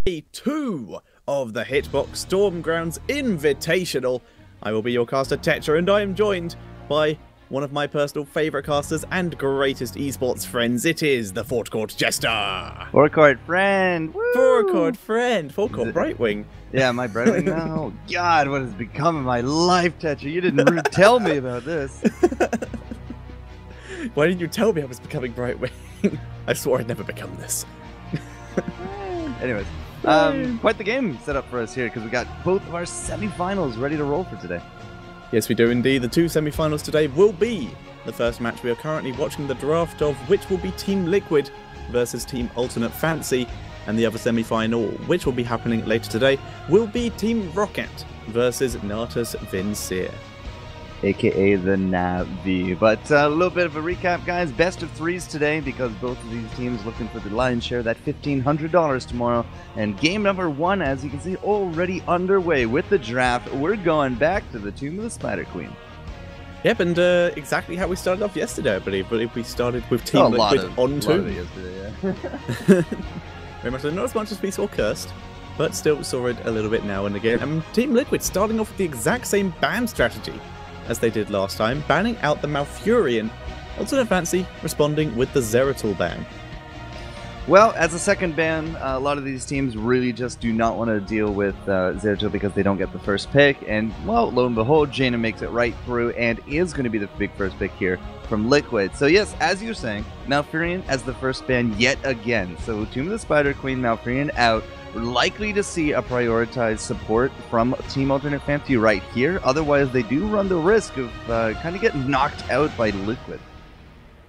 Day 2 of the Hitbox Stormgrounds Invitational. I will be your caster Tetra, and I am joined by one of my personal favourite casters and greatest esports friends. It is the Forecourt Jester. Forecourt friend. Woo! Forecourt friend. Forecourt Brightwing. Yeah, my Brightwing. Oh God, what has become of my life, Tetra? You didn't tell me about this. Why didn't you tell me I was becoming Brightwing? I swore I'd never become this. Anyways, quite the game set up for us here because we got both of our semi-finals ready to roll for today. Yes, we do indeed. The two semi-finals today will be the first match we are currently watching the draft of, which will be Team Liquid versus Team Alternate Fancy, and the other semi-final, which will be happening later today, will be Team Rocket versus Natus Vincere, aka the Navi. But a little bit of a recap, guys. Best of threes today because both of these teams looking for the lion's share of that $1,500 tomorrow. And game number one, as you can see, already underway with the draft. We're going back to the Tomb of the Spider Queen. Yep, and exactly how we started off yesterday, I believe. We started with Team Liquid on 2. Yesterday, yeah. Very much so. Not as much as we saw Cursed, but still saw it a little bit now and again. And Team Liquid starting off with the exact same ban strategy as they did last time, banning out the Malfurion. Alternate Fancy responding with the Zeratul ban. Well, as a second ban, a lot of these teams really just do not want to deal with Zeratul because they don't get the first pick. And, well, lo and behold, Jaina makes it right through and is going to be the big first pick here from Liquid. So, yes, as you're saying, Malfurion as the first ban yet again. So, Tomb of the Spider Queen, Malfurion out. We're likely to see a prioritized support from Team Alternate Fancy right here. Otherwise, they do run the risk of kind of getting knocked out by Liquid.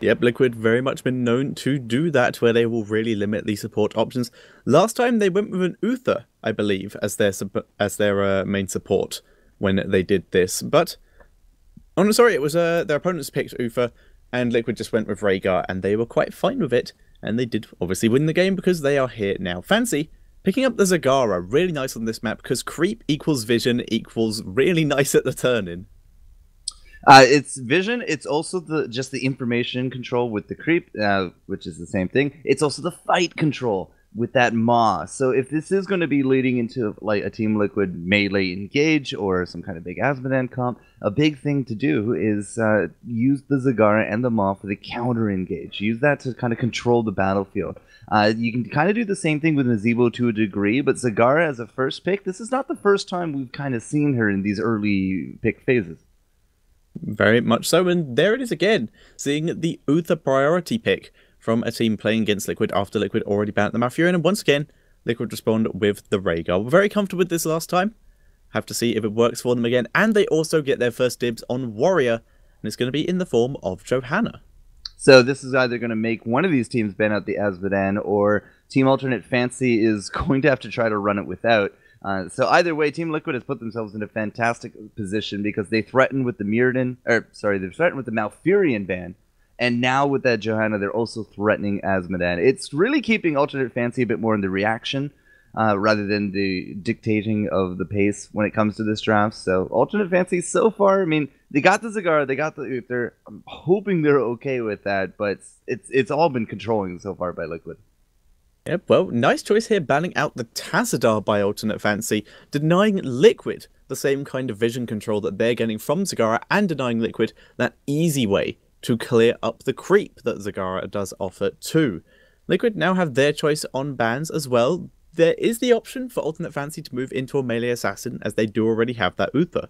Yep, Liquid very much been known to do that, where they will really limit the support options. Last time they went with an Uther, I believe, as their main support when they did this. But, oh no, sorry, it was their opponents picked Uther, and Liquid just went with Rhaegar, and they were quite fine with it. And they did obviously win the game because they are here now. Fancy picking up the Zagara, really nice on this map because creep equals vision equals really nice at the turn-in. It's vision. It's also just the information control with the creep, which is the same thing. It's also the fight control with that Maw. So if this is going to be leading into like a Team Liquid melee engage or some kind of big Azmodan comp, a big thing to do is use the Zagara and the Maw for the counter engage. Use that to kind of control the battlefield. You can kind of do the same thing with Nazeebo to a degree, but Zagara as a first pick, this is not the first time we've kind of seen her in these early pick phases. Very much so, and there it is again, seeing the Uther priority pick from a team playing against Liquid after Liquid already banned the Malfurion, and once again, Liquid respond with the Rhaegar. We're very comfortable with this last time. Have to see if it works for them again, and they also get their first dibs on Warrior, and it's going to be in the form of Johanna. So this is either going to make one of these teams ban out the Azmodan, or Team Alternate Fancy is going to have to try to run it without. So either way, Team Liquid has put themselves in a fantastic position because they threatened with the they threatened with the Malfurion ban, and now with that Johanna, they're also threatening Azmodan. It's really keeping Alternate Fancy a bit more in the reaction rather than the dictating of the pace when it comes to this draft. So Alternate Fancy so far, I mean, they got the Zagara, they got the Uther. I'm hoping they're okay with that, but it's all been controlling so far by Liquid. Yep, well, nice choice here, banning out the Tazadar by Alternate Fancy, denying Liquid the same kind of vision control that they're getting from Zagara, and denying Liquid that easy way to clear up the creep that Zagara does offer too. Liquid now have their choice on bans as well. There is the option for Alternate Fancy to move into a melee assassin, as they do already have that Uther.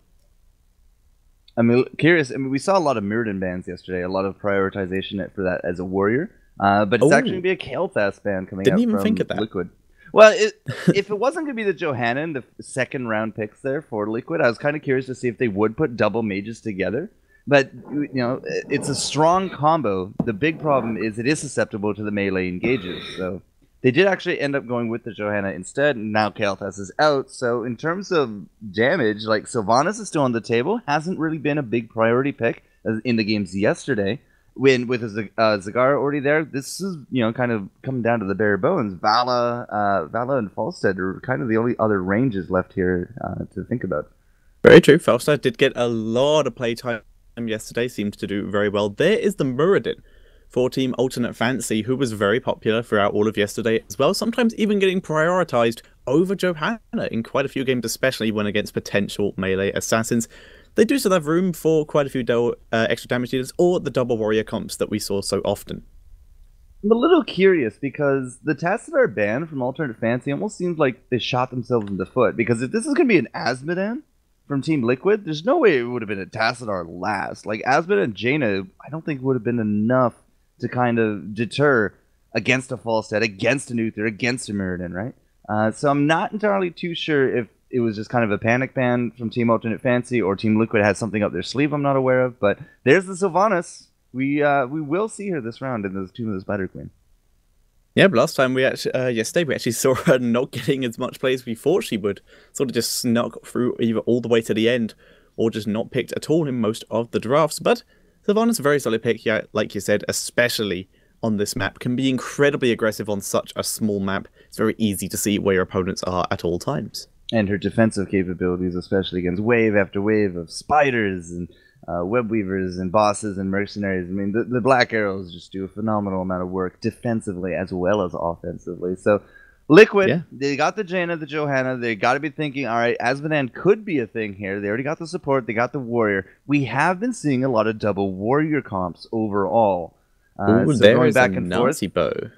I'm curious, I mean, we saw a lot of Mirrodin bans yesterday, a lot of prioritization for that as a warrior. But it's actually going to be a Kael'thas ban coming out from think of that. Liquid. Well, if it wasn't going to be the Johanna and the second round picks there for Liquid, I was kind of curious to see if they would put double mages together. But, you know, it's a strong combo. The big problem is it is susceptible to the melee engages. So they did actually end up going with the Johanna instead, and now Kael'thas is out. So in terms of damage, like Sylvanas is still on the table, hasn't really been a big priority pick in the games yesterday. With a Zagara already there, this is, you know, kind of coming down to the bare bones. Vala and Falstad are kind of the only other ranges left here to think about. Very true. Falstad did get a lot of playtime yesterday, seems to do very well. There is the Muradin for Team Alternate Fancy, who was very popular throughout all of yesterday as well, sometimes even getting prioritized over Johanna in quite a few games, especially when against potential melee assassins. They do still have room for quite a few extra damage dealers or the double warrior comps that we saw so often. I'm a little curious because the Tassadar ban from Alternate Fantasy almost seems like they shot themselves in the foot. Because if this is going to be an Azmodan from Team Liquid, there's no way it would have been a Tassadar last. Like, Azmodan and Jaina, I don't think would have been enough to kind of deter against a Falstad, against an Uther, against a Mirrodin, right? So I'm not entirely too sure if it was just kind of a panic ban from Team Alternate Fantasy or Team Liquid had something up their sleeve I'm not aware of. But there's the Sylvanas. We will see her this round in the Tomb of the Spider Queen. Yeah, but last time yesterday we actually saw her not getting as much play as we thought she would. Sort of just snuck through either all the way to the end or just not picked at all in most of the drafts. But Sylvanas a very solid pick, yeah, like you said, especially on this map. Can be incredibly aggressive on such a small map. It's very easy to see where your opponents are at all times. And her defensive capabilities, especially against wave after wave of spiders and web weavers and bosses and mercenaries. I mean, the Black Arrows just do a phenomenal amount of work defensively as well as offensively. So, Liquid, yeah. They got the Jaina, the Johanna. They got to be thinking, all right, Azmodan could be a thing here. They already got the support. They got the warrior. We have been seeing a lot of double warrior comps overall. Ooh, so there is back and Nazi forth. Bow.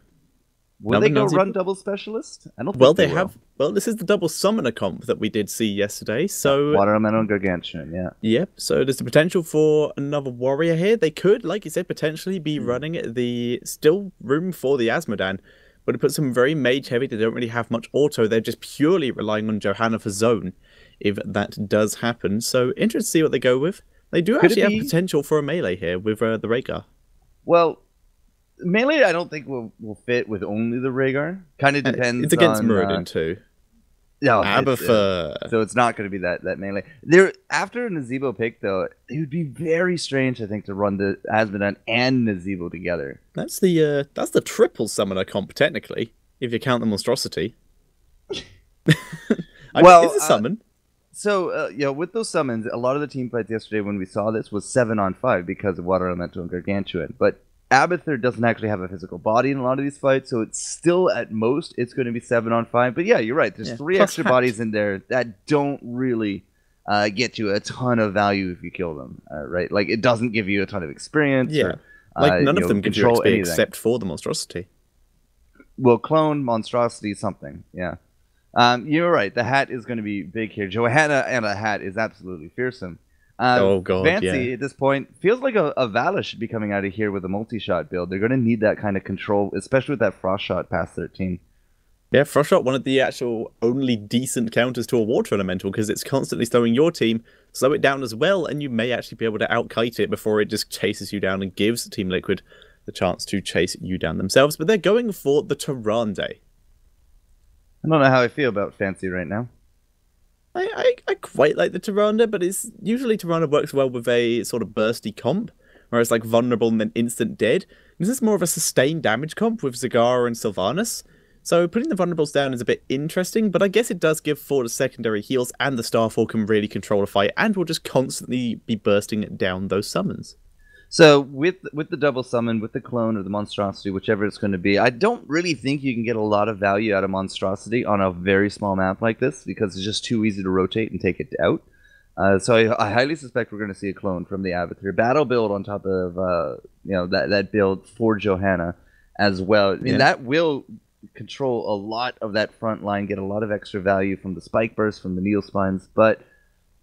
Will they go run double specialist? I don't think well, they have. Well, this is the double summoner comp that we did see yesterday. So Water Elemental and Gargantuan, yeah. Yep. So there's the potential for another warrior here. They could, like you said, potentially be running the still room for the Azmodan, but it puts them very mage heavy. They don't really have much auto. They're just purely relying on Johanna for zone, if that does happen. So interested to see what they go with. They do actually have potential for a melee here with the Rhaegar. Well. Melee, I don't think will fit with only the Rhaegar. Kind of depends. It's against Mirrodin too. No, so it's not going to be that melee. There after a Nazeebo pick though, it would be very strange, I think, to run the Azmodan and Nazeebo together. That's the triple summoner comp technically, if you count the monstrosity. Well, it's a summon. So with those summons, a lot of the team fights yesterday when we saw this was 7-on-5 because of Water Elemental and Gargantuan, but Abathur doesn't actually have a physical body in a lot of these fights, so it's still, at most, it's going to be 7-on-5. But yeah, you're right. There's 3 extra bodies in there that don't really get you a ton of value if you kill them, right? Like, it doesn't give you a ton of experience. Yeah, or, none of them give you XP except for the monstrosity. Well, clone, monstrosity, something, yeah. You're right. The hat is going to be big here. Johanna and a hat is absolutely fearsome. Oh god, Fancy at this point feels like a Vala should be coming out of here with a multi-shot build. They're going to need that kind of control, especially with that Frost Shot past 13. Yeah, Frost Shot, one of the actual only decent counters to a Water Elemental, because it's constantly slowing your team, slow it down as well, and you may actually be able to out-kite it before it just chases you down and gives Team Liquid the chance to chase you down themselves. But they're going for the Tyrande. I don't know how I feel about Fancy right now. I quite like the Tyrande, but it's usually Tyrande works well with a sort of bursty comp, where it's like vulnerable and then instant dead. This is more of a sustained damage comp with Zagara and Sylvanas. So putting the vulnerables down is a bit interesting, but I guess it does give forward the secondary heals, and the Starfall can really control a fight, and will just constantly be bursting down those summons. So with the double summon, with the clone or the monstrosity, whichever it's going to be, I don't really think you can get a lot of value out of monstrosity on a very small map like this, because it's just too easy to rotate and take it out. So I highly suspect we're going to see a clone from the Abathur battle build on top of that build for Johanna as well. I mean, that will control a lot of that front line, get a lot of extra value from the spike burst, from the needle spines, but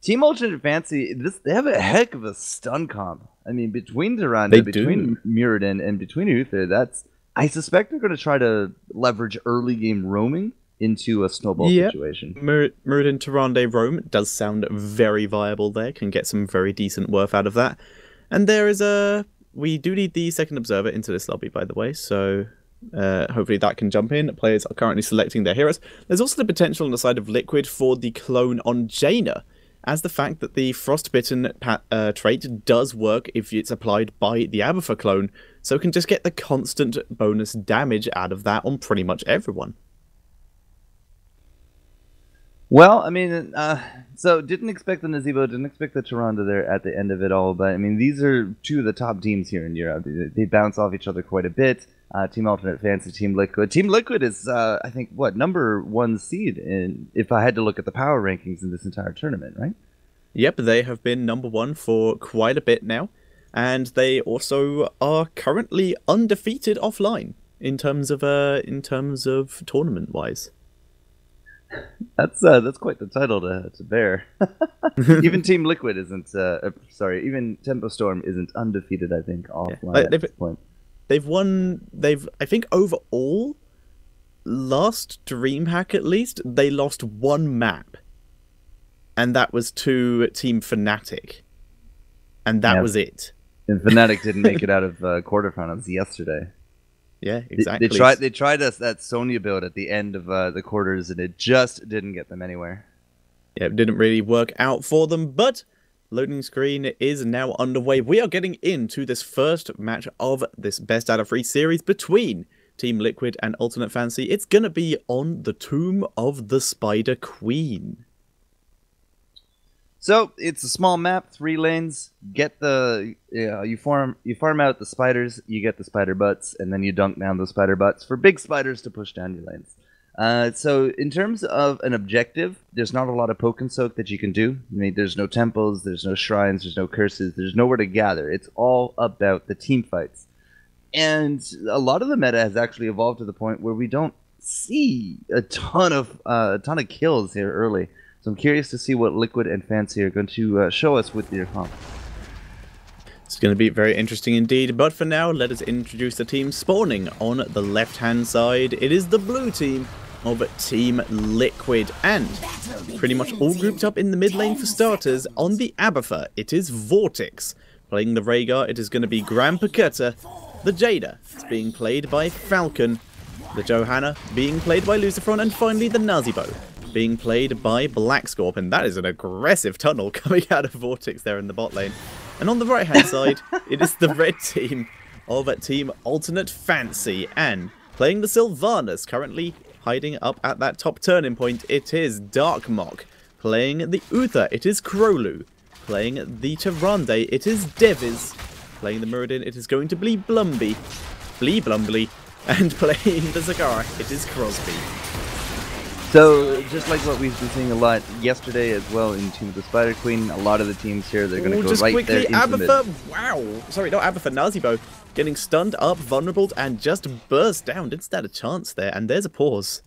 Team Alternate Fantasy, they have a heck of a stun comp. I mean, between Tyrande, between Mirrodin, and between Uther, I suspect they're going to try to leverage early game roaming into a snowball situation. Mirrodin Tyrande roam does sound very viable there, can get some very decent worth out of that. And there is we do need the second observer into this lobby, by the way, so hopefully that can jump in. Players are currently selecting their heroes. There's also the potential on the side of Liquid for the clone on Jaina, as the fact that the Frostbitten trait does work if it's applied by the Abathur clone, so it can just get the constant bonus damage out of that on pretty much everyone. Well, I mean, so didn't expect the Nazebo, didn't expect the Toronto there at the end of it all, but I mean, these are two of the top teams here in Europe. They bounce off each other quite a bit. Team Alternate Fantasy, Team Liquid. Team Liquid is, I think, what, number one seed in, if I had to look at the power rankings in this entire tournament, right? Yep, they have been number one for quite a bit now, and they also are currently undefeated offline in terms of tournament wise. That's quite the title to bear. Even Team Liquid isn't. Sorry, even Tempo Storm isn't undefeated. I think offline at this point. They've won. I think overall, last DreamHack at least, they lost one map, and that was to Team Fnatic, and that was it. And Fnatic didn't make it out of quarterfinals yesterday. Yeah, exactly. They tried that Sonya build at the end of the quarters, and it just didn't get them anywhere. Yeah, it didn't really work out for them, but loading screen is now underway. We are getting into this first match of this best out of 3 series between Team Liquid and Alternate Fantasy. It's gonna be on the Tomb of the Spider Queen. So it's a small map, 3 lanes. Get the you farm out the spiders, you get the spider butts, and then you dunk down those spider butts for big spiders to push down your lanes. So in terms of an objective, there's not a lot of poke and soak that you can do. I mean, there's no temples, there's no shrines, there's no curses, there's nowhere to gather. It's all about the team fights. And a lot of the meta has actually evolved to the point where we don't see a ton of kills here early. So I'm curious to see what Liquid and Fancy are going to show us with their comp. It's going to be very interesting indeed, but for now, let us introduce the team spawning on the left-hand side. It is the blue team of Team Liquid, and pretty much all grouped up in the mid lane for starters. On the Abathur, it is Vortex. Playing the Rhaegar, it is going to be Gran Paqueta. The Jada is being played by Falcon. The Johanna being played by Lucifron, and finally the Nazibo being played by Blackscorp, and that is an aggressive tunnel coming out of Vortex there in the bot lane. And on the right hand side, it is the red team of Team Alternate Fancy, and playing the Sylvanas, currently hiding up at that top turning point, it is Darkmock. Playing the Uther, it is Krolu. Playing the Tyrande, it is Deviz. Playing the Muradin, it is going to be Blumbly. And playing the Zagara, it is Crosby. So, just like what we've been seeing a lot yesterday as well in Team of the Spider Queen, a lot of the teams here, they're going to go right quickly, there into Abathur, wow! Sorry, not Abathur, Nazibo getting stunned up, vulnerable, and just burst down. Didn't stand a chance there, and there's a pause.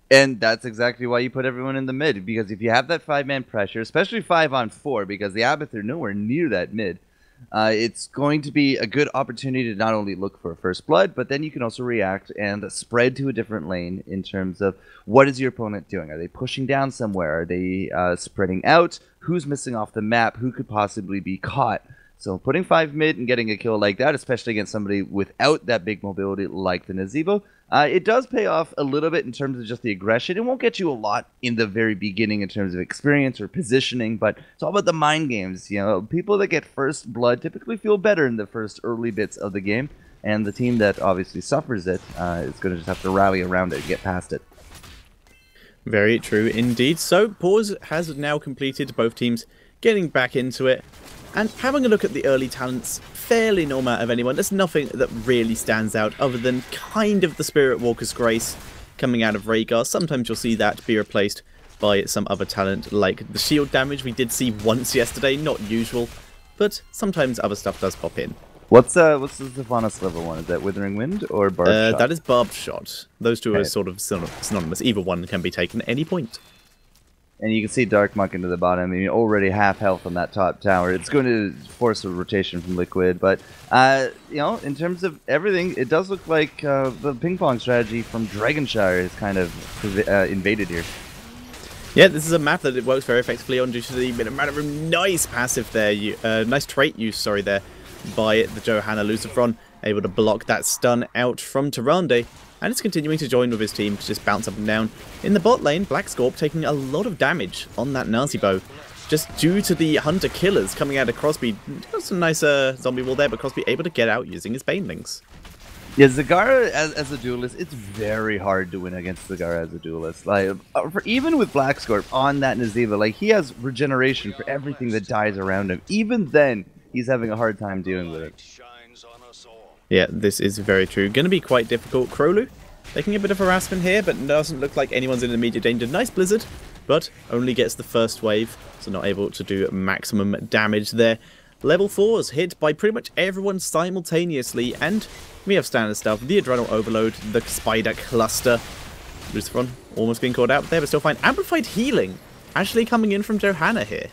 And that's exactly why you put everyone in the mid, because if you have that 5-man pressure, especially 5-on-4, because the Abathur nowhere near that mid, it's going to be a good opportunity to not only look for a first blood, but then you can also react and spread to a different lane in terms of what is your opponent doing? Are they pushing down somewhere? Are they spreading out? Who's missing off the map? Who could possibly be caught? So putting 5 mid and getting a kill like that, especially against somebody without that big mobility like the Nazebo, it does pay off a little bit in terms of just the aggression. It won't get you a lot in the very beginning in terms of experience or positioning, but it's all about the mind games. You know, people that get first blood typically feel better in the first early bits of the game, and the team that obviously suffers it is going to just have to rally around it and get past it. Very true indeed. So, pause has now completed, both teams getting back into it. And having a look at the early talents, fairly normal out of anyone. There's nothing that really stands out other than kind of the Spirit Walker's Grace coming out of Rhaegar. Sometimes you'll see that be replaced by some other talent like the shield damage we did see once yesterday. Not usual, but sometimes other stuff does pop in. What's the Sylvanas level one? Is that Withering Wind or Barbed Shot? That is Barbed Shot. Those two are sort of synonymous. Either one can be taken at any point. And you can see Darkmock into the bottom. I mean, already half health on that top tower. It's going to force a rotation from Liquid. But, you know, in terms of everything, it does look like the ping pong strategy from Dragonshire is kind of invaded here. Yeah, this is a map that it works very effectively on due to the amount of nice passive there. Nice trait use, sorry, there by the Johanna. Lucifron able to block that stun out from Tyrande. And it's continuing to join with his team to just bounce up and down. In the bot lane, Blackscorp taking a lot of damage on that Nazibo, just due to the Hunter Killers coming out of Crosby. Got some nice zombie wall there, but Crosby able to get out using his Banelings. Yeah, Zagara as a duelist, it's very hard to win against Zagara as a duelist. Like, even with Black Scorp on that Naziva, like he has regeneration for everything that dies around him. Even then, he's having a hard time dealing with it. Yeah, this is very true. Going to be quite difficult. Krolu taking a bit of harassment here, but doesn't look like anyone's in immediate danger. Nice Blizzard, but only gets the first wave, so not able to do maximum damage there. Level 4s hit by pretty much everyone simultaneously, and we have standard stuff, the Adrenal Overload, the Spider Cluster. Luciferon almost being caught out there, but still fine. Amplified Healing actually coming in from Johanna here.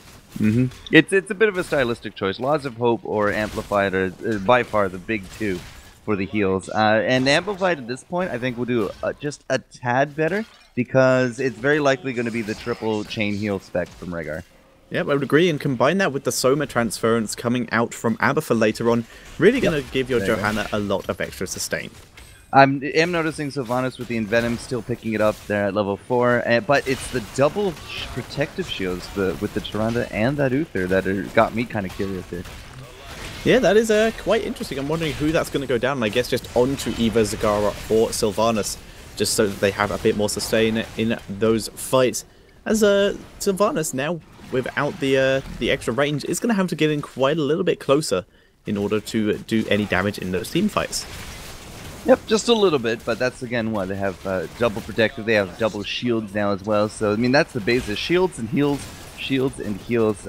It's a bit of a stylistic choice. Laws of Hope or Amplified are by far the big two for the heals. And Amplified at this point, I think, will do just a tad better, because it's very likely going to be the triple chain heal spec from Rhaegar. Yep, I would agree, and combine that with the Soma transference coming out from Abathur later on, really going to give your Johanna a lot of extra sustain. I am noticing Sylvanas with the Envenom still picking it up there at level 4, but it's the double protective shields with the Tyrande and that Uther that got me kind of curious here. Yeah, that is quite interesting. I'm wondering who that's going to go down, and I guess just onto either Zagara or Sylvanas, just so that they have a bit more sustain in those fights. As Sylvanas now, without the extra range, is going to have to get in quite a little bit closer in order to do any damage in those team fights. Yep, just a little bit, but that's again why they have double protective. They have double shields now as well. So I mean, that's the basis: shields and heals, shields and heals.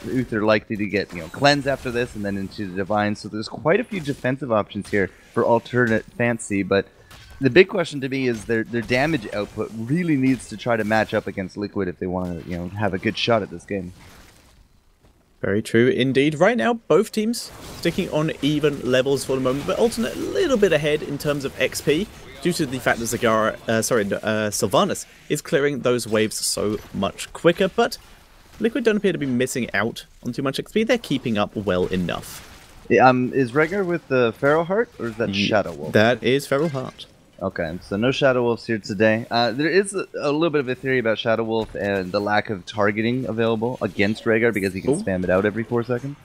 Uther likely to get cleanse after this, and then into the divine. So there's quite a few defensive options here for alternate fancy. But the big question to me is their damage output really needs to try to match up against Liquid if they want to have a good shot at this game. Very true indeed. Right now, both teams sticking on even levels for the moment, but alternate a little bit ahead in terms of XP due to the fact that Sylvanas is clearing those waves so much quicker. But Liquid don't appear to be missing out on too much XP. They're keeping up well enough. Is Rhaegar with the Feral Heart, or is that Shadow Wolf? That is Feral Heart. Okay, so no Shadow Wolves here today. There is a little bit of a theory about Shadow Wolf and the lack of targeting available against Rhaegar because he can spam it out every 4 seconds.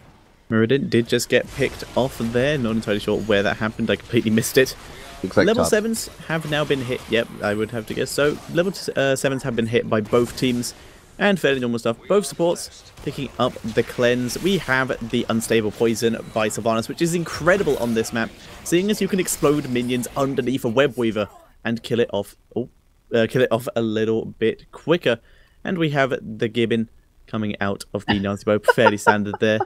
Mirrodin did just get picked off there. Not entirely sure where that happened. I completely missed it. Looks like level top. 7s have now been hit. Yep, I would have to guess. So level 7s have been hit by both teams. And fairly normal stuff. Both supports picking up the cleanse. We have the Unstable Poison by Sylvanas, which is incredible on this map, seeing as you can explode minions underneath a Web Weaver and kill it off. Kill it off a little bit quicker. And we have the Gibbon coming out of the Nazi bow, fairly standard there.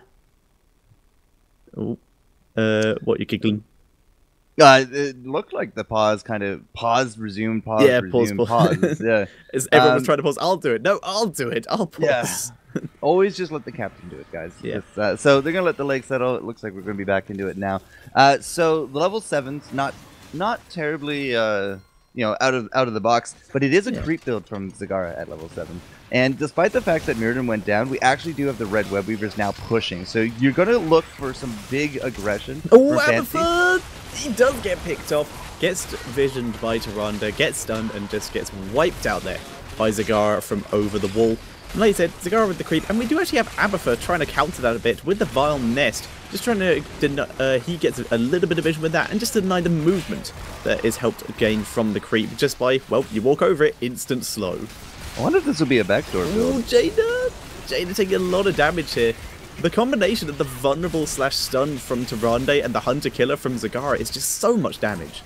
Oh, what are you giggling? It looked like the pause kind of paused, resumed, pause, yeah, resumed, pause. Yeah, everyone was trying to pause. I'll do it. No, I'll do it. I'll pause. Yeah. Always just let the captain do it, guys. Yeah. So they're gonna let the leg settle. It looks like we're gonna be back into it now. So the level 7's not terribly out of the box, but it is a creep build from Zagara at level 7. And despite the fact that Mirrodin went down, we actually do have the red web weavers now pushing. So you're gonna look for some big aggression. Oh, Abathur! He does get picked off, gets visioned by Tyrande, gets stunned, and just gets wiped out there by Zagara from over the wall. And like I said, Zagara with the creep, and we do actually have Abathur trying to counter that a bit with the Vile Nest. Just trying to, he gets a little bit of vision with that, and just deny the movement that is helped gain from the creep, just by, well, you walk over it, instant slow. I wonder if this will be a backdoor build. Oh, Jada taking a lot of damage here. The combination of the vulnerable / stun from Tyrande and the hunter killer from Zagara is just so much damage.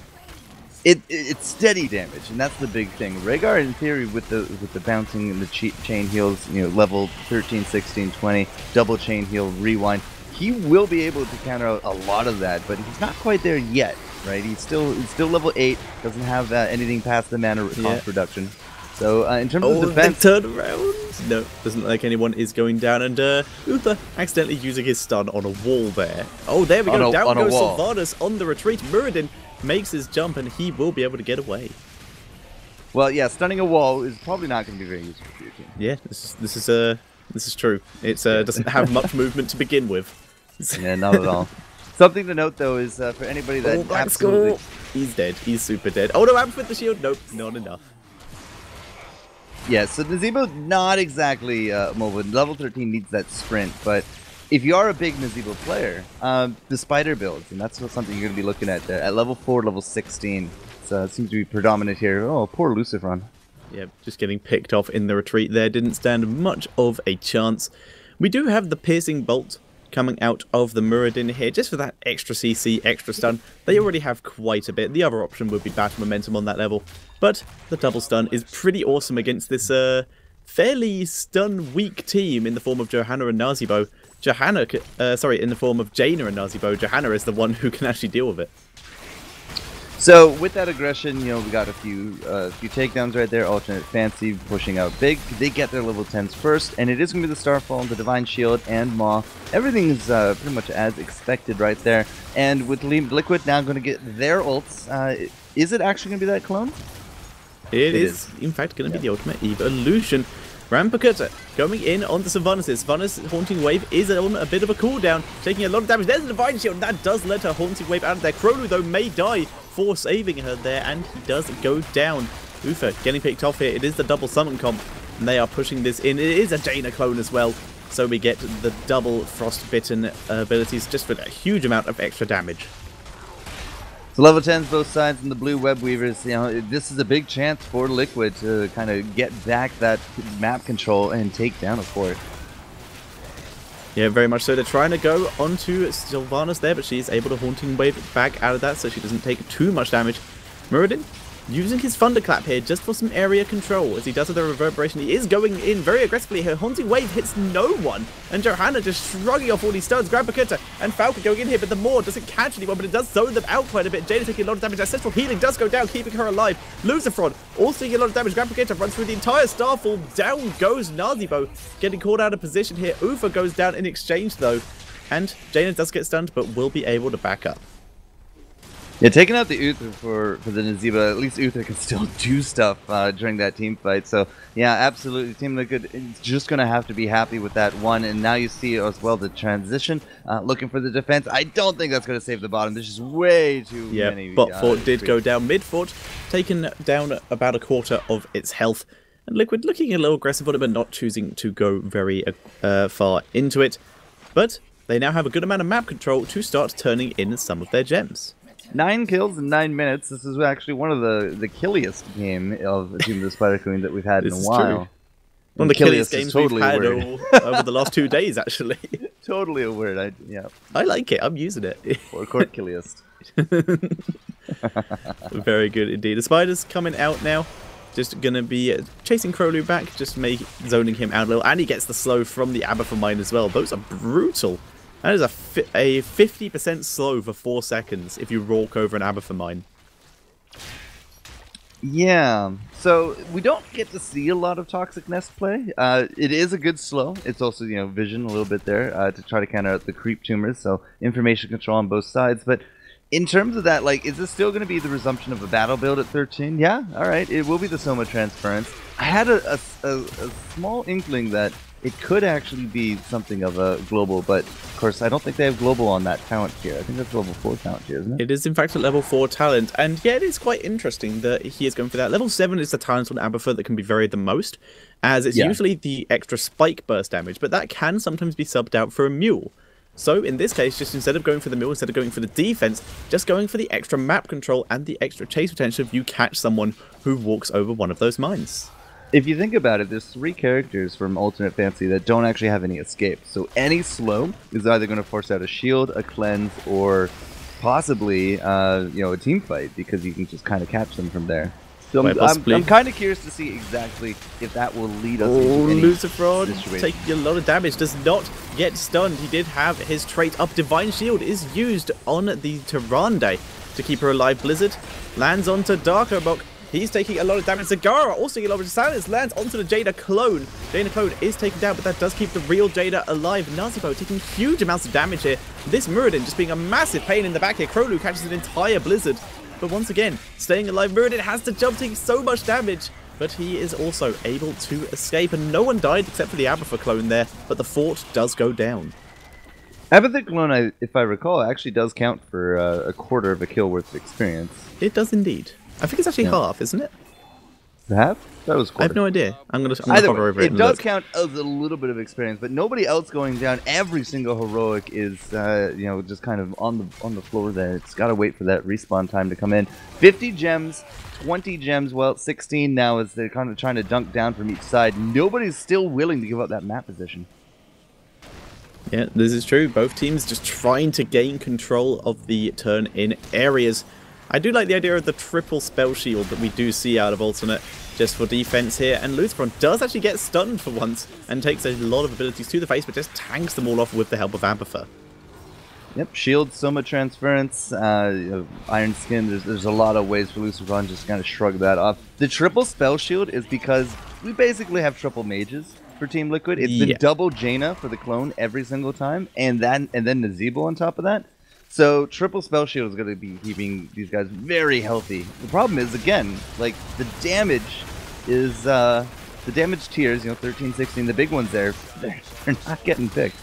It's steady damage, and that's the big thing. Rhaegar, in theory, with the bouncing and the chain heals, level 13, 16, 20, double chain heal, rewind, he will be able to counter out a lot of that, but he's not quite there yet, right? He's still level 8, doesn't have anything past the mana cost reduction. So in terms of defense, turn around. No, doesn't look like anyone is going down, and Uther accidentally using his stun on a wall there. Oh, there we go. Down goes Sylvanas on the retreat. Mirrodin makes his jump, and he will be able to get away. Well, yeah, stunning a wall is probably not going to be very useful for your team. Yeah, this is true. It doesn't have much movement to begin with. Yeah, not at all. Something to note though is for anybody that absolutely he's dead. He's super dead. Oh no, I'm with the shield. Nope, not enough. Yeah, so Nazeebo not exactly mobile. Level 13 needs that sprint, but if you are a big Nazeebo player, the spider builds, and that's something you're going to be looking at there. At level 4, level 16. So it seems to be predominant here. Oh, poor Lucifron. Yeah, just getting picked off in the retreat there. Didn't stand much of a chance. We do have the piercing bolt coming out of the Muradin here, just for that extra CC, extra stun. They already have quite a bit. The other option would be battle momentum on that level. But the double stun is pretty awesome against this fairly stun-weak team in the form of Johanna and Nazeebo. In the form of Jaina and Nazeebo. Johanna is the one who can actually deal with it. So with that aggression, you know, we got a few takedowns right there. Alternate Fancy pushing out big. They get their level 10s first, and it is going to be the Starfall, the Divine Shield, and Maw. Everything is pretty much as expected right there. And with Liquid now going to get their ults, is it actually going to be that clone? It is, in fact, going to be the ultimate evolution. Rampakutta going in onto Sylvanas. Sylvanas' Haunting Wave is on a bit of a cooldown, taking a lot of damage. There's a Divine Shield, and that does let her Haunting Wave out of there. Krolu, though, may die for saving her there, and he does go down. Ufa getting picked off here. It is the double summon comp, and they are pushing this in. It is a Jaina clone as well, so we get the double Frostbitten abilities just for a huge amount of extra damage. So level 10s both sides, and the blue web weavers, you know, this is a big chance for Liquid to kind of get back that map control and take down a fort. Yeah, very much so. They're trying to go onto Sylvanas there, but she's able to Haunting Wave back out of that, so she doesn't take too much damage. Muradin using his Thunderclap here just for some area control. As he does with the Reverberation, he is going in very aggressively. Her Haunting Wave hits no one, and Johanna just shrugging off all these stuns. Rampakutta and Falcon going in here, but the Maw doesn't catch anyone, but it does zone them out quite a bit. Jaina taking a lot of damage. That central healing does go down, keeping her alive. Lucifron also taking a lot of damage. Rampakutta runs through the entire Starfall. Down goes Nazeebo, getting caught out of position here. Ufa goes down in exchange, though, and Jaina does get stunned, but will be able to back up. Yeah, taking out the Uther for the Nazeebo, at least Uther can still do stuff during that team fight. So, yeah, absolutely. Team Liquid is just going to have to be happy with that one. And now you see as well the transition, looking for the defense. I don't think that's going to save the bottom. There's just way too many. Bot Fort did go down. Mid Fort taken down about a quarter of its health. And Liquid looking a little aggressive on it, but not choosing to go very far into it. But they now have a good amount of map control to start turning in some of their gems. 9 kills in 9 minutes. This is actually one of the killiest game of Team of the Spider Queen that we've had in a while. True. One of the killiest games totally we've had over the last 2 days, actually. Totally a word. Yeah. I like it. I'm using it. Or court killiest. Very good indeed. The Spider's coming out now. Just going to be chasing Krolu back, just zoning him out a little. And he gets the slow from the Abathur Mine as well. Those are brutal. That is a 50% slow for 4 seconds if you walk over an Abathur Mine. Yeah, so we don't get to see a lot of Toxic Nest play. It is a good slow. It's also, you know, vision a little bit there to try to counter out the creep tumors, so information control on both sides. But in terms of that, like, is this still going to be the resumption of a battle build at 13? Yeah, alright, it will be the Soma Transference. I had a small inkling that it could actually be something of a global, but of course I don't think they have global on that talent tier. I think that's level 4 talent tier, isn't it? It is in fact a level 4 talent, and yeah, it is quite interesting that he is going for that. Level 7 is the talent on Abathur that can be varied the most, as it's usually the extra spike burst damage, but that can sometimes be subbed out for a mule. So in this case, just instead of going for the mule, instead of going for the defense, just going for the extra map control and the extra chase potential if you catch someone who walks over one of those mines. If you think about it, there's 3 characters from Alternate Fantasy that don't actually have any escape. So any slow is either going to force out a shield, a cleanse, or possibly you know, a team fight, because you can just kind of catch them from there. So I'm kind of curious to see exactly if that will lead us into any Lucifron taking a lot of damage, does not get stunned. He did have his trait up. Divine Shield is used on the Tyrande to keep her alive. Blizzard lands onto Dark Oak. He's taking a lot of damage. Zagara also taking a lot of silence. Lands onto the Jaina clone. Jaina clone is taken down, but that does keep the real Jaina alive. Nazeebo taking huge amounts of damage here. This Muradin just being a massive pain in the back here. Krolu catches an entire Blizzard. But once again, staying alive. Muradin has to jump, taking so much damage. But he is also able to escape. And no one died except for the Abathur clone there. But the fort does go down. Abathur clone, if I recall, actually does count for a quarter of a kill worth of experience. It does indeed. I think it's actually half, isn't it? Half? That was I quarter. have no idea. I'm gonna Either hover way, over it it and does look. count as a little bit of experience, but nobody else going down. Every single heroic is, just kind of on the floor there. It's got to wait for that respawn time to come in. 50 gems, 20 gems. Well, 16 now as they're kind of trying to dunk down from each side. Nobody's still willing to give up that map position. Yeah, this is true. Both teams just trying to gain control of the turn in areas. I do like the idea of the triple spell shield that we do see out of Alternate just for defense here, and Lutheran does actually get stunned for once and takes a lot of abilities to the face, but just tanks them all off with the help of Ampatha. Yep, shield, Soma transference, Iron Skin. There's a lot of ways for Lucifer just kind of shrug that off. The triple spell shield is because we basically have triple mages for Team Liquid. It's been double Jaina for the clone every single time, and then Nazeebo on top of that. So triple spell shield is going to be keeping these guys very healthy. The problem is, again, like the damage is the damage tiers, 13, 16, the big ones there, they're not getting picked.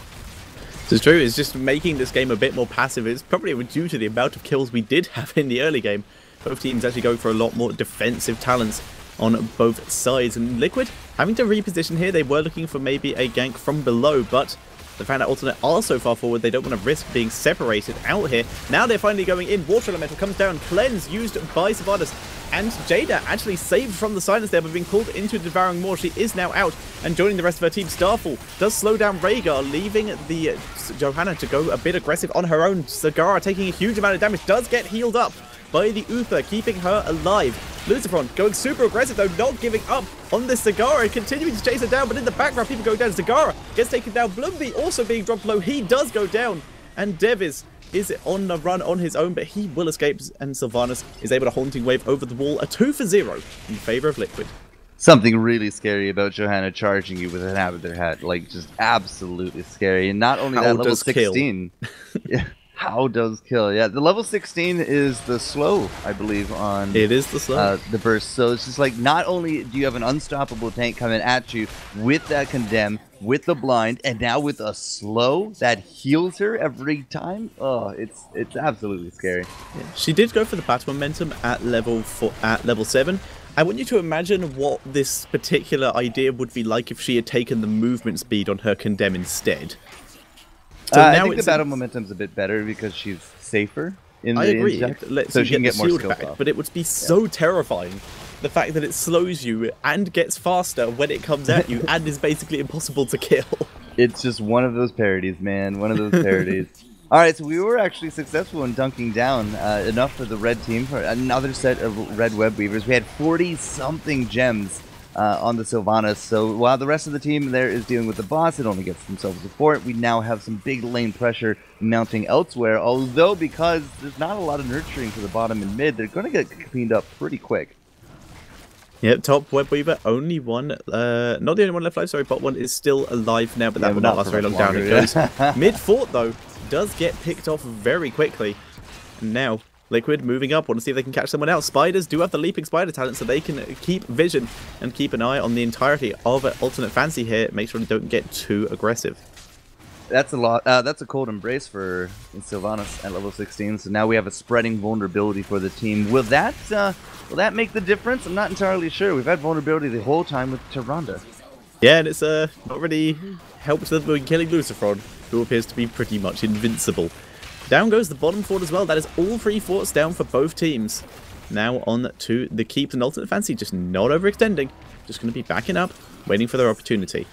It's true, it's just making this game a bit more passive. It's probably due to the amount of kills we did have in the early game. Both teams actually go for a lot more defensive talents on both sides. And Liquid having to reposition here, they were looking for maybe a gank from below, but they found out Alternate are so far forward, they don't want to risk being separated out here. Now they're finally going in. Water Elemental comes down, Cleanse used by Sylvanas. And Jada actually saved from the silence there, but being pulled into Devouring Maw. She is now out and joining the rest of her team. Starfall does slow down Rhaegar, leaving the Johanna to go a bit aggressive on her own. Zagara taking a huge amount of damage, does get healed up by the Uther, keeping her alive. Lucifron going super aggressive though, not giving up on this Zagara, continuing to chase her down, but in the background people go down. Zagara gets taken down. Bloomby also being dropped low, he does go down. And Devis is on the run on his own, but he will escape, and Sylvanas is able to Haunting Wave over the wall. A 2-for-0 in favor of Liquid. Something really scary about Johanna charging you with an out of their hat, like just absolutely scary. And not only that, level 16. Yeah. How does kill? Yeah, the level 16 is the slow, I believe, on it is the slow the burst. So it's just like not only do you have an unstoppable tank coming at you with that condemn, with the blind, and now with a slow that heals her every time. Oh, it's absolutely scary. Yeah. She did go for the battle momentum at level 7. I want you to imagine what this particular idea would be like if she had taken the movement speed on her condemn instead. So I think the battle momentum's a bit better because she's safer in I the agree. inject, so she can get more shield skills back, off. but it would be so terrifying. The fact that it slows you and gets faster when it comes at you and is basically impossible to kill. It's just one of those parodies, man. One of those parodies. All right, so we were actually successful in dunking down enough for the red team for another set of red web weavers. We had 40-something gems on the Sylvanas. So while the rest of the team there is dealing with the boss, it only gets themselves support. We now have some big lane pressure mounting elsewhere, although because there's not a lot of nurturing to the bottom and mid, they're going to get cleaned up pretty quick. Yep, top web weaver, only one, not the only one left alive, sorry, bot one is still alive now, but that will not last very long. Down it goes. Mid-fort though, does get picked off very quickly. And now Liquid moving up, want to see if they can catch someone else. Spiders do have the leaping spider talent, so they can keep vision and keep an eye on the entirety of Alternate Fancy here. Make sure they don't get too aggressive. That's a lot. That's a cold embrace for Sylvanas at level 16. So now we have a spreading vulnerability for the team. Will that make the difference? I'm not entirely sure. We've had vulnerability the whole time with Tyrande. Yeah, and it's not really helped them with killing Lucifron, who appears to be pretty much invincible. Down goes the bottom fort as well. That is all 3 forts down for both teams. Now on to the keep, and Alternate Fancy just not overextending. Just going to be backing up, waiting for their opportunity.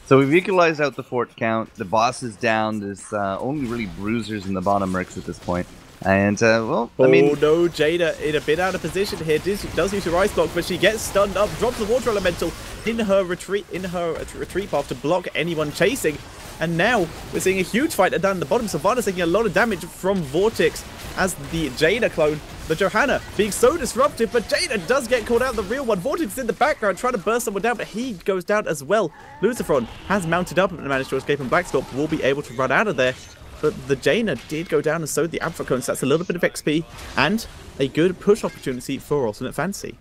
So we've equalized out the fort count. The boss is down. There's only really bruisers in the bottom mercs at this point. And, well, I mean... Oh no, Jada in a bit out of position here. Does use her ice block, but she gets stunned up. Drops the water elemental in her retreat path to block anyone chasing. And now we're seeing a huge fight down the bottom. Sylvanas taking a lot of damage from Vortex as the Jada clone. The Johanna being so disruptive, but Jada does get caught out. The real one. Vortex is in the background trying to burst someone down, but he goes down as well. Lucifron has mounted up and managed to escape, and Blackstorm will be able to run out of there. But the Jaina did go down, and so the Ampha, so that's a little bit of XP and a good push opportunity for Alternate Fancy.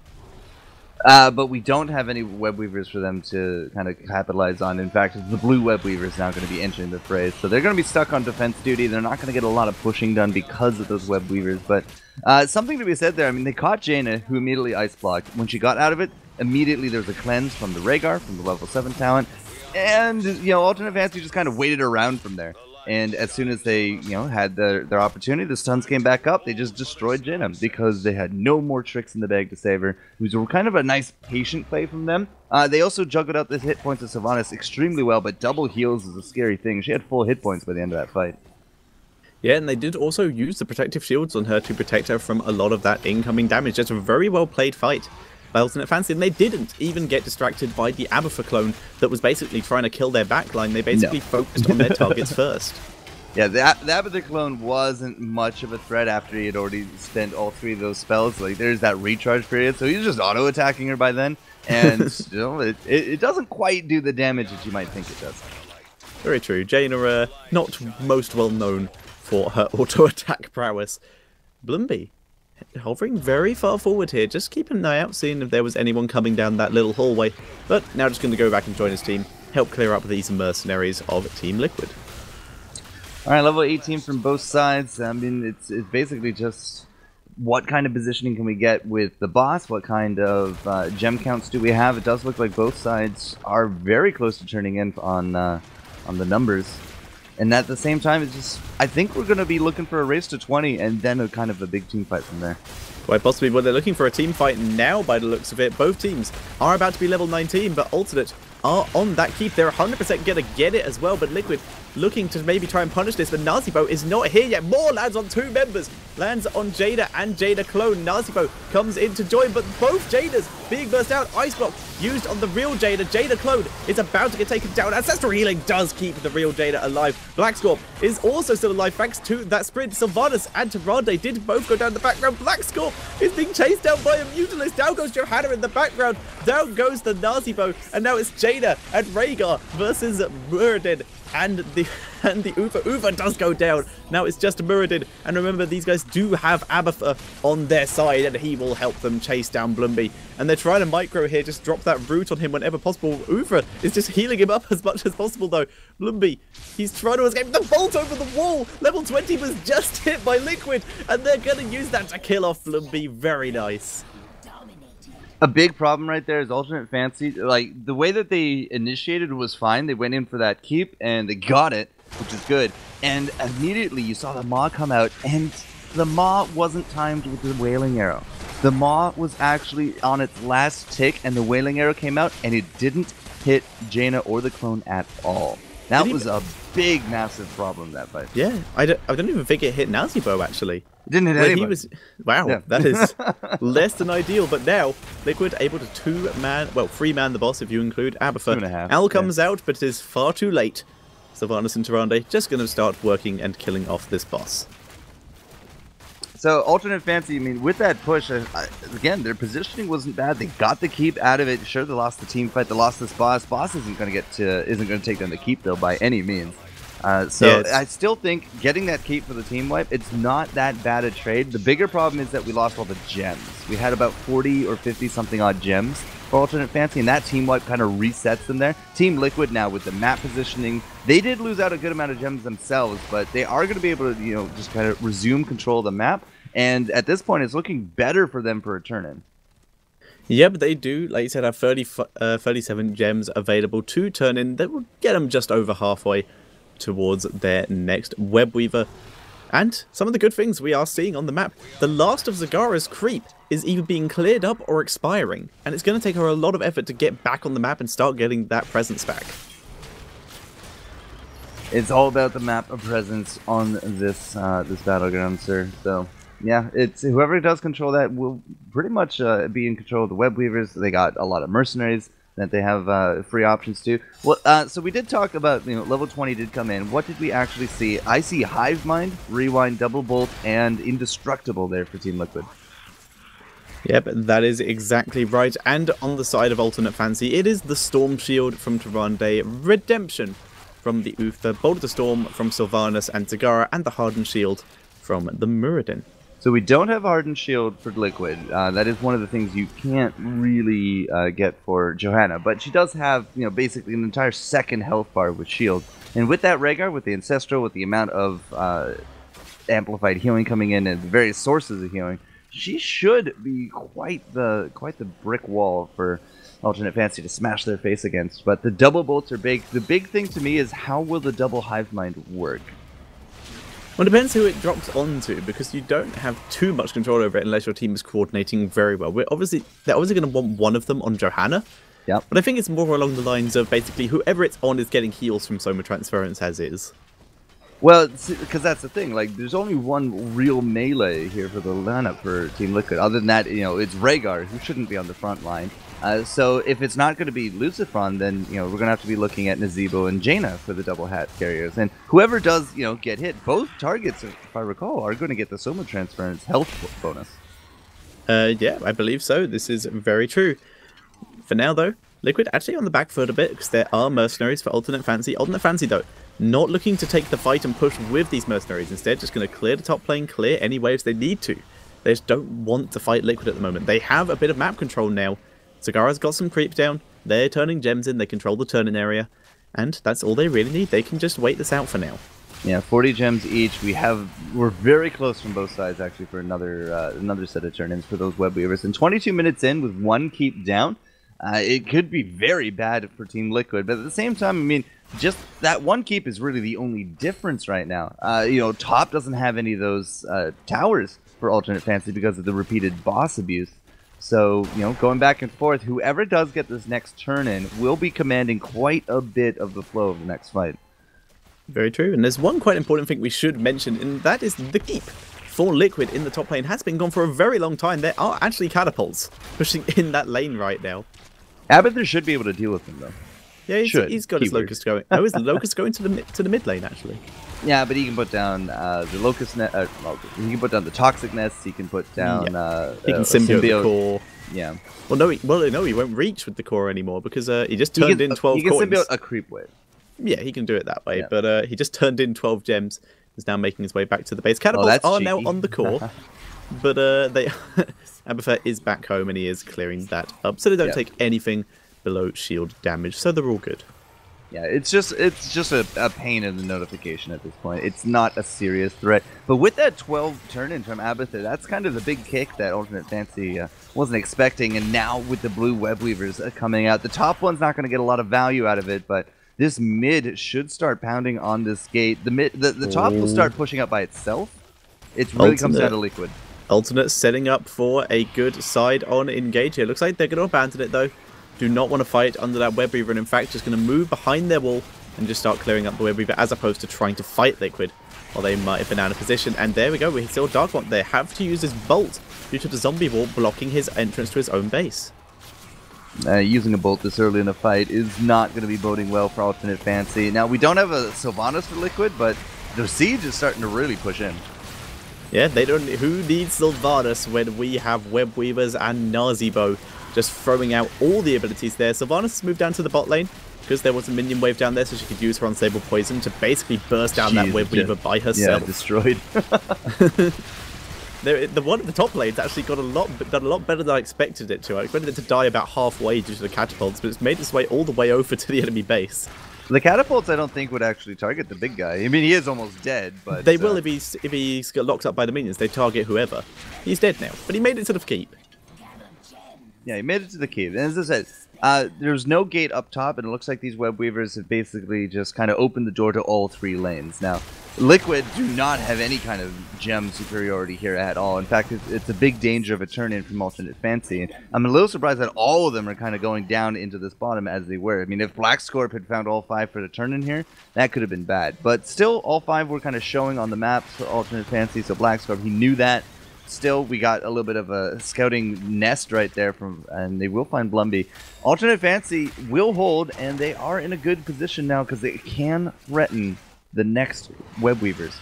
But we don't have any web weavers for them to kind of capitalize on. In fact, the blue web weaver is now going to be entering the fray, so they're going to be stuck on defense duty. They're not going to get a lot of pushing done because of those web weavers. But something to be said there. I mean, they caught Jaina, who immediately ice blocked. When she got out of it, Immediately there's a cleanse from the Rhaegar, from the level 7 talent, and, Alternate Fantasy just kind of waited around from there. And as soon as they, had their opportunity, the stuns came back up. They just destroyed Jaina because they had no more tricks in the bag to save her. It was kind of a nice patient play from them. They also juggled out the hit points of Sylvanas extremely well, but double heals is a scary thing. She had full hit points by the end of that fight. Yeah, and they did also use the protective shields on her to protect her from a lot of that incoming damage. Just a very well played fight by Alternate Fantasy, and they didn't even get distracted by the Abathur clone that was basically trying to kill their backline. They basically focused on their targets first. Yeah, the Abathur clone wasn't much of a threat after he had already spent all 3 of those spells. Like, there's that recharge period, so he's just auto-attacking her by then, and it doesn't quite do the damage that you might think it does. Very true. Jaina, not most well known for her auto-attack prowess. Blumby, hovering very far forward here, just keeping an eye out, seeing if there was anyone coming down that little hallway, but now just going to go back and join his team, help clear up these mercenaries of Team Liquid. Alright, level 18 from both sides. I mean, it's basically just what kind of positioning can we get with the boss, what kind of gem counts do we have. It does look like both sides are very close to turning in on the numbers. And at the same time, it's just, I think we're going to be looking for a race to 20 and then a kind of a big team fight from there. Quite possibly, well, they're looking for a team fight now by the looks of it. Both teams are about to be level 19, but Alternate are on that keep. They're 100% going to get it as well, but Liquid looking to maybe try and punish this, but Nazeebo is not here yet. More lands on 2 members. Lands on Jada and Jada clone. Nazeebo comes in to join, but both Jadas being burst out. Ice block used on the real Jada. Jada clone is about to get taken down. Ancestral healing does keep the real Jada alive. Blackscorp is also still alive thanks to that sprint. Sylvanas and Tyrande did both go down the background. Blackscorp is being chased down by a Mutalisk. Down goes Johanna in the background. Down goes the Nazeebo, and now it's Jada and Rhaegar versus Muradin. And the Ufa. Ufa does go down. Now it's just Muradin. And remember, these guys do have Abathur on their side, and he will help them chase down Blumby. And they're trying to micro here, just drop that root on him whenever possible. Ufa is just healing him up as much as possible, though. Blumby, he's trying to escape. The bolt over the wall. Level 20 was just hit by Liquid, and they're going to use that to kill off Blumby. Very nice. A big problem right there is Alternate Fantasy. Like, the way that they initiated was fine. They went in for that keep, and they got it, which is good. And immediately you saw the Maw come out, and the Maw wasn't timed with the Wailing Arrow. The Maw was actually on its last tick, and the Wailing Arrow came out, and it didn't hit Jaina or the clone at all. That was a big, massive problem, that fight. Yeah, I don't even think it hit Nazeebo, actually. It didn't hit anybody. Wow, yeah. That is less than ideal. But now, Liquid able to 3-man the boss if you include Abathur. 2.5. Al comes out, but it is far too late. Sylvanas and Tyrande just going to start working and killing off this boss. So, Alternate Fantasy, I mean, with that push, again, their positioning wasn't bad. They got the keep out of it. Sure, they lost the team fight. They lost this boss. Boss isn't going to take down the keep, though, by any means. So I still think getting that keep for the team wipe, it's not that bad a trade. The bigger problem is that we lost all the gems. We had about 40 or 50 something odd gems for Alternate Fantasy, and that team wipe kind of resets them there. Team Liquid now with the map positioning, they did lose out a good amount of gems themselves, but they are going to be able to, just kind of resume control of the map. And at this point, it's looking better for them for a turn-in. Yeah, but they do, like you said, have 37 gems available to turn in. That will get them just over halfway towards their next web weaver. And some of the good things we are seeing on the map. The last of Zagara's creep is either being cleared up or expiring, and it's going to take her a lot of effort to get back on the map and start getting that presence back. It's all about the map of presence on this this battleground, sir. So yeah, it's whoever does control that will pretty much be in control of the web weavers. They got a lot of mercenaries that they have free options to. Well, so we did talk about, level 20 did come in. What did we actually see? I see Hive Mind, Rewind, Double Bolt, and Indestructible there for Team Liquid. Yep, that is exactly right. And on the side of Alternate Fantasy, it is the Storm Shield from Tyrande, Redemption from the Uther, Bolt of the Storm from Sylvanas and Zagara, and the Hardened Shield from the Muradin. So we don't have Hardened Shield for Liquid. That is one of the things you can't really get for Johanna. But she does have, basically an entire second health bar with Shield. And with that Rhaegar, with the Ancestral, with the amount of amplified healing coming in and the various sources of healing, she should be quite the brick wall for Alternate Fancy to smash their face against. But the double bolts are big. The big thing to me is how will the double hive mind work? Well, it depends who it drops onto, because you don't have too much control over it unless your team is coordinating very well. They're obviously going to want one of them on Johanna. Yep. But I think it's more along the lines of basically whoever it's on is getting heals from Soma Transference as is. Well, because that's the thing. Like, there's only one real melee here for the lineup for Team Liquid. Other than that, it's Rhaegar, who shouldn't be on the front line. So if it's not going to be Lucifron, then we're going to have to be looking at Nazeebo and Jaina for the double hat carriers. And whoever does get hit, both targets, if I recall, are going to get the Soma Transference health bonus. Yeah, I believe so. This is very true. For now, though, Liquid actually on the back foot a bit because there are mercenaries for Alternate Fancy. Alternate Fancy, though, not looking to take the fight and push with these mercenaries. Instead, just going to clear the top lane, clear any waves they need to. They just don't want to fight Liquid at the moment. They have a bit of map control now. Sagara's got some creep down, they're turning gems in, they control the turn-in area, and that's all they really need. They can just wait this out for now. Yeah, 40 gems each. We're very close from both sides actually for another set of turn-ins for those web weavers. And 22 minutes in with one keep down, it could be very bad for Team Liquid. But at the same time, I mean, just that one keep is really the only difference right now. Top doesn't have any of those towers for Alternate Fancy because of the repeated boss abuse. So, going back and forth, whoever does get this next turn-in will be commanding quite a bit of the flow of the next fight. Very true, and there's one quite important thing we should mention, and that is the keep for Liquid in the top lane has been gone for a very long time. There are actually catapults pushing in that lane right now. Abathur should be able to deal with them, though. Yeah, he's got his Locust going. Oh, is the Locust going to the mid lane, actually? Yeah, but he can put down the Locust net. He can put down the Toxic Nests. He can put down. He can symbiote the core. Yeah. Well, no, he won't reach with the core anymore because he just turned in 12 coins. He can symbiote a creep wave. Yeah, he can do it that way, yeah. But he just turned in 12 gems. Is now making his way back to the base. Catapults are now on the core, but Abathur is back home and he is clearing that up, so they don't take anything below shield damage, so they're all good. Yeah, it's just a pain in the notification at this point. It's not a serious threat. But with that 12 turn-in from Abathur, that's kind of the big kick that Alternate Fancy wasn't expecting. And now with the blue web weavers coming out, the top one's not going to get a lot of value out of it, but this mid should start pounding on this gate. The top will start pushing up by itself. It really comes down to Liquid. Alternate setting up for a good side on engage here. Looks like they're going to abandon it, though. Do not want to fight under that web weaver, and in fact just going to move behind their wall and just start clearing up the web weaver as opposed to trying to fight Liquid, or they might have been out of position. And there we go, we still Dark One. They have to use his bolt due to the zombie wall blocking his entrance to his own base. Using a bolt this early in the fight is not going to be boding well for Alternate Fancy. Now, we don't have a Sylvanas for Liquid, but the siege is starting to really push in. Yeah, they don't. Who needs Sylvanas when we have web weavers and Nazeebo just throwing out all the abilities there? Sylvanas has moved down to the bot lane because there was a minion wave down there, so she could use her unstable poison to basically burst down that web weaver by herself. Yeah, destroyed. The one at the top lane's actually done a lot better than I expected it to. I expected it to die about halfway due to the catapults, but it's made its way all the way over to the enemy base. The catapults, I don't think, would actually target the big guy. I mean, he is almost dead, but they will if he's got locked up by the minions. They target whoever. He's dead now, but he made it to the keep. Yeah, he made it to the keep. And as I said, there's no gate up top, and it looks like these web weavers have basically just kind of opened the door to all three lanes. Now, Liquid do not have any kind of gem superiority here at all. In fact, it's a big danger of a turn-in from Alternate Fancy. And I'm a little surprised that all of them are kind of going down into this bottom as they were. I mean, if Black Scorp had found all 5 for the turn-in here, that could have been bad. But still, all 5 were kind of showing on the map for Alternate Fancy, so Black Scorp, he knew that. Still, we got a little bit of a scouting nest right there, and they will find Blumby. Alternate Fancy will hold, and they are in a good position now because they can threaten the next web weavers.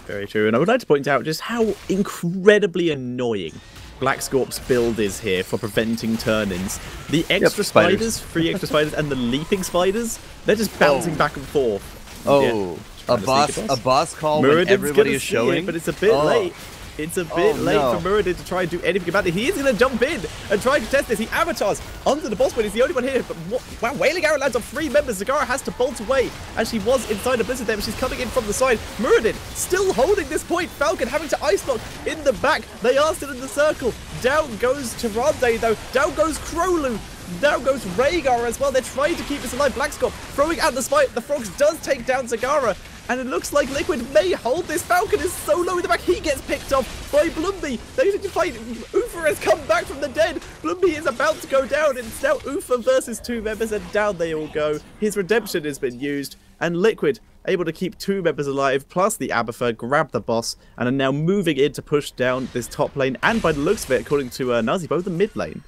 Very true, and I would like to point out just how incredibly annoying Black Scorp's build is here for preventing turn-ins. The extra spiders, 3 extra spiders, and the leaping spiders, they're just bouncing back and forth. Oh, yeah. A boss call when everybody is showing. But it's a bit late. It's a bit late for Muradin to try and do anything about it. He is going to jump in and try to test this. He avatars onto the boss point. He's the only one here. But wow, Wailing Arrow lands on 3 members. Zagara has to bolt away as she was inside a blizzard there, but she's coming in from the side. Muradin still holding this point. Falcon having to ice block in the back. They are still in the circle. Down goes Tyrande though. Down goes Krolu. Down goes Rhaegar as well. They're trying to keep this alive. Blackscorp throwing out the spike. The Frogs does take down Zagara. And it looks like Liquid may hold this. Falcon is so low in the back. He gets picked off by Blumby. They need to fight. Ufa has come back from the dead. Blumby is about to go down. It's now Ufa versus 2 members, and down they all go. His redemption has been used. And Liquid able to keep 2 members alive, plus the Abathur, grab the boss, and are now moving in to push down this top lane. And by the looks of it, according to Nazi, both the mid lane.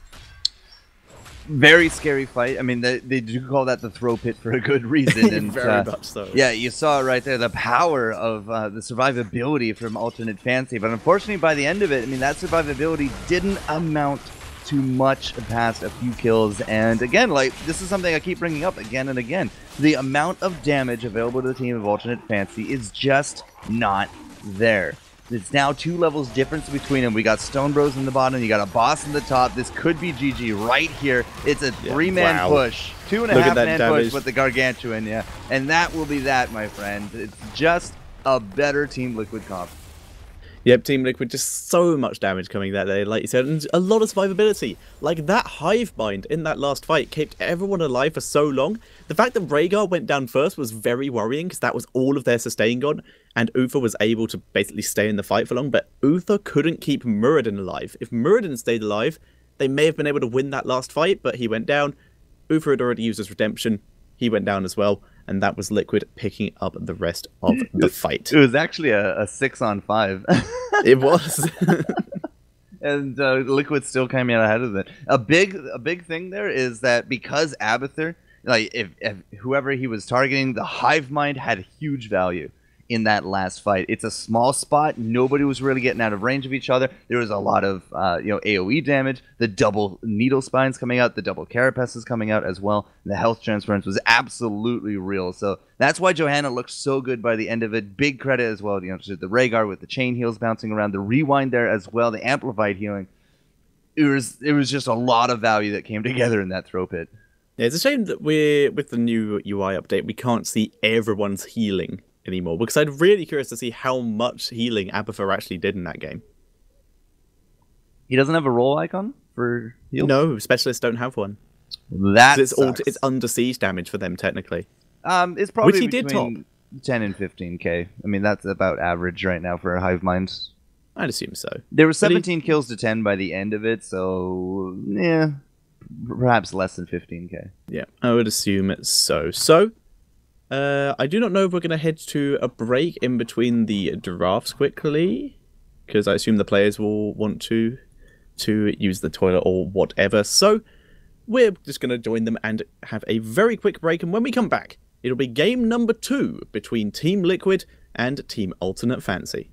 Very scary fight. I mean, they do call that the throw pit for a good reason. And, Very much so. Yeah, you saw right there the power of the survivability from Alternate Fantasy. But unfortunately, by the end of it, I mean, that survivability didn't amount to much past a few kills. And again, like, this is something I keep bringing up again and again. The amount of damage available to the team of Alternate Fantasy is just not there. It's now 2 levels difference between them. We got Stone Bros in the bottom. You got a boss in the top. This could be GG right here. It's a 3-man push. 2.5-man push with the Gargantuan, yeah. And that will be that, my friend. It's just a better Team Liquid comp. Yep, Team Liquid, just so much damage coming that day, like you said, and a lot of survivability. Like, that hive mind in that last fight kept everyone alive for so long. The fact that Rhaegar went down first was very worrying, because that was all of their sustain gone, and Uther was able to basically stay in the fight for long, but Uther couldn't keep Muradin alive. If Muradin stayed alive, they may have been able to win that last fight, but he went down. Uther had already used his redemption. He went down as well, and that was Liquid picking up the rest of the fight. It was actually a 6-on-5. It was. And Liquid still came out ahead of it. A big thing there is that because Abathur, like if whoever he was targeting, the hive mind had huge value in that last fight. It's a small spot. Nobody was really getting out of range of each other. There was a lot of AoE damage. The double needle spines coming out. The double carapaces coming out as well. The health transference was absolutely real. So that's why Johanna looked so good by the end of it. Big credit as well, to the Rhaegar with the chain heals bouncing around, the rewind there as well, the amplified healing. It was just a lot of value that came together in that throw pit. Yeah, it's a shame that with the new UI update, we can't see everyone's healing anymore, because I'm really curious to see how much healing Abathur actually did in that game. He doesn't have a role icon for heal? No, specialists don't have one. It's under siege damage for them, technically. It's probably which he between did top. 10 and 15k. I mean, that's about average right now for a hive mind. I'd assume so. There were 17 kills to 10 by the end of it, so yeah, perhaps less than 15k. Yeah, I would assume it's so. So, I do not know if we're going to head to a break in between the drafts quickly, because I assume the players will want to use the toilet or whatever. So, we're just going to join them and have a very quick break, and when we come back, it'll be game number 2 between Team Liquid and Team Alternate Fantasy.